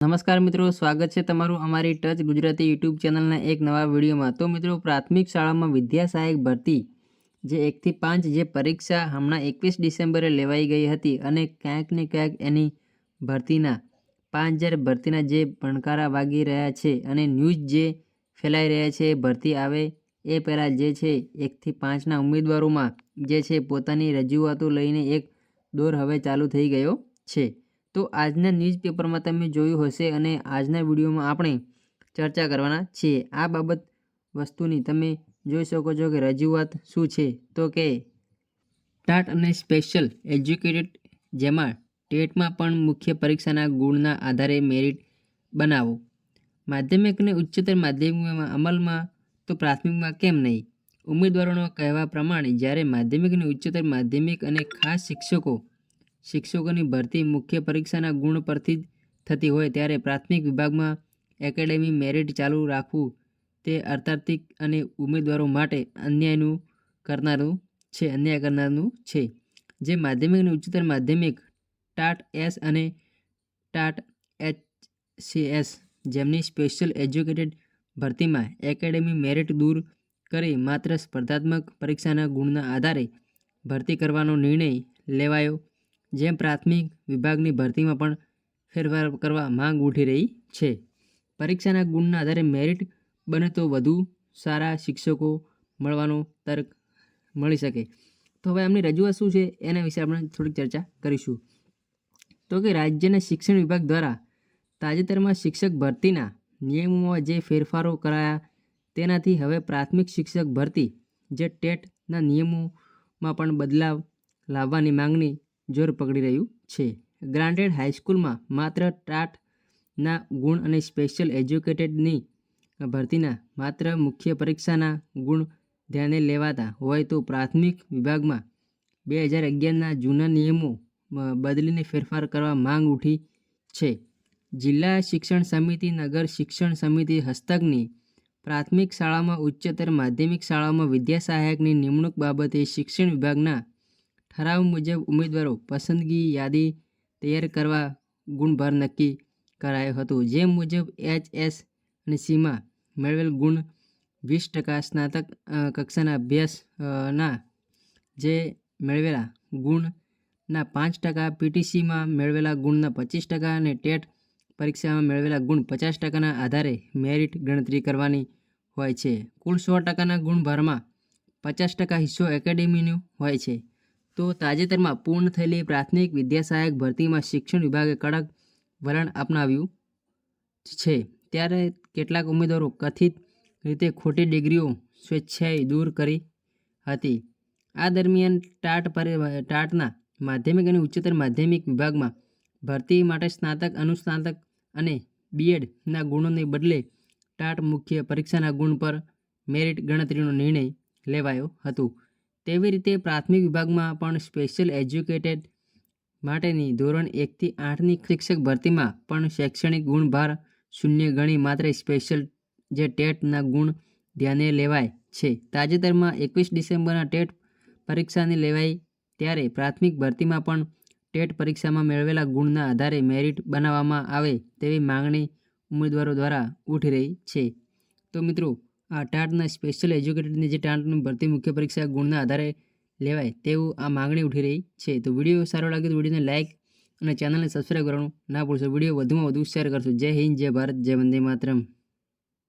નમસ્કાર મિત્રો, સ્વાગત છે તમારું અમારી ટચ ગુજરાતી યુટ્યુબ ચેનલના એક નવા વિડીયોમાં। તો મિત્રો, પ્રાથમિક શાળામાં વિદ્યા સહાયક ભરતી જે 1 થી 5 જે પરીક્ષા હમણાં 21 ડિસેમ્બરે લેવાઈ ગઈ હતી અને ક્યાંક ને ક્યાંક એની ભરતીના 5000 ભરતીના જે ભણકારા વાગી રહ્યા છે અને ન્યૂઝ જે ફેલાઈ રહ્યા છે ભરતી આવે એ પહેલાં જે છે 1 થી 5ના ઉમેદવારોમાં જે છે પોતાની રજૂઆતો લઈને એક દોર હવે ચાલુ થઈ ગયો છે। તો આજના ન્યૂઝપેપરમાં તમે જોયું હશે અને આજના વિડીયોમાં આપણે ચર્ચા કરવાના છીએ। આ બાબત વસ્તુની તમે જોઈ શકો છો કે રજૂઆત શું છે, તો કે ટાટ અને સ્પેશિયલ એજ્યુકેટેડ જેમાં ટેટમાં પણ મુખ્ય પરીક્ષાના ગુણના આધારે મેરિટ બનાવો। માધ્યમિક અને ઉચ્ચતર માધ્યમિકમાં અમલમાં તો પ્રાથમિકમાં કેમ નહીં? ઉમેદવારોના કહેવા પ્રમાણે જ્યારે માધ્યમિક અને ઉચ્ચતર માધ્યમિક અને ખાસ શિક્ષકોની ભરતી મુખ્ય પરીક્ષાના ગુણ પરથી જ થતી હોય ત્યારે પ્રાથમિક વિભાગમાં એકેડેમી મેરિટ ચાલુ રાખવું તે અર્થાર્થિક અને ઉમેદવારો માટે અન્યાય કરનારું છે। જે માધ્યમિક અને ઉચ્ચતર માધ્યમિક ટાટ એસ અને ટાટ HCS જેમની સ્પેશિયલ એજ્યુકેટેડ ભરતીમાં એકેડેમી મેરિટ દૂર કરી માત્ર સ્પર્ધાત્મક પરીક્ષાના ગુણના આધારે ભરતી કરવાનો નિર્ણય લેવાયો। જેમ પ્રાથમિક વિભાગની ભરતીમાં પણ ફેરફાર કરવા માંગ ઉઠી રહી છે। પરીક્ષાના ગુણના આધારે મેરિટ બને તો વધુ સારા શિક્ષકો મળવાનો તર્ક મળી શકે। તો હવે આમની રજૂઆત શું છે એના વિશે આપણે થોડીક ચર્ચા કરીશું। તો કે રાજ્યના શિક્ષણ વિભાગ દ્વારા તાજેતરમાં શિક્ષક ભરતીના નિયમોમાં જે ફેરફારો કરાયા તેનાથી હવે પ્રાથમિક શિક્ષક ભરતી જે ટેટના નિયમોમાં પણ બદલાવ લાવવાની માંગણી જોર પકડી રહ્યું છે। ગ્રાન્ટેડ હાઈસ્કૂલમાં માત્ર ટાટના ગુણ અને સ્પેશિયલ એજ્યુકેટેડની ભરતીના માત્ર મુખ્ય પરીક્ષાના ગુણ ધ્યાને લેવાતા હોય તો પ્રાથમિક વિભાગમાં 2011ના જૂના નિયમો બદલીને ફેરફાર કરવા માંગ ઉઠી છે। જિલ્લા શિક્ષણ સમિતિ નગર શિક્ષણ સમિતિ હસ્તકની પ્રાથમિક શાળામાં ઉચ્ચતર માધ્યમિક શાળાઓમાં વિદ્યા સહાયકની નિમણૂક બાબતે શિક્ષણ વિભાગના ઠરાવ મુજબ ઉમેદવારો પસંદગી યાદી તૈયાર કરવા ગુણભાર નક્કી કરાયો હતો। જે મુજબ HS અને Cમાં મેળવેલ ગુણ 20%, સ્નાતક કક્ષાના અભ્યાસના જે મેળવેલા ગુણના 5%, PTCમાં મેળવેલા ગુણના 25% અને ટેટ પરીક્ષામાં મેળવેલા ગુણ 50%ના આધારે મેરિટ ગણતરી કરવાની હોય છે। કુલ 100%ના ગુણભારમાં 50% હિસ્સો એકેડેમીનો હોય છે। તો તાજેતરમાં પૂર્ણ થયેલી પ્રાથમિક વિદ્યા સહાયક ભરતીમાં શિક્ષણ વિભાગે કડક વલણ અપનાવ્યું છે। ત્યારે કેટલાક ઉમેદવારો કથિત રીતે ખોટી ડિગ્રીઓ સ્વેચ્છાએ દૂર કરી હતી। આ દરમિયાન ટાટના માધ્યમિક અને ઉચ્ચતર માધ્યમિક વિભાગમાં ભરતી માટે સ્નાતક, અનુસ્નાતક અને BEdના ગુણોને બદલે ટાટ મુખ્ય પરીક્ષાના ગુણ પર મેરિટ ગણતરીનો નિર્ણય લેવાયો હતો। તેવી રીતે પ્રાથમિક વિભાગમાં પણ સ્પેશિયલ એજ્યુકેટેડ માટેની ધોરણ 1 થી 8ની શિક્ષક ભરતીમાં પણ શૈક્ષણિક ગુણભાર શૂન્ય ગણી માત્ર સ્પેશિયલ જે ટેટના ગુણ ધ્યાને લેવાય છે। તાજેતરમાં 21 ડિસેમ્બરના ટેટ પરીક્ષાને લેવાઈ ત્યારે પ્રાથમિક ભરતીમાં પણ ટેટ પરીક્ષામાં મેળવેલા ગુણના આધારે મેરિટ બનાવવામાં આવે તેવી માંગણી ઉમેદવારો દ્વારા ઉઠી રહી છે। તો મિત્રો, આ ટાટના સ્પેશિયલ એજ્યુકેટેડની જે ટાટની ભરતી મુખ્ય પરીક્ષા ગુણના આધારે લેવાય તેવું આ માંગણી ઉઠી રહી છે। તો વિડીયો સારો લાગે તો વિડીયોને લાઇક અને ચેનલને સબસ્ક્રાઈબ કરવાનું ના ભૂલશો। વિડીયો વધુમાં વધુ શેર કરશો। જય હિન્દ, જય ભારત, જય વંદે માતરમ।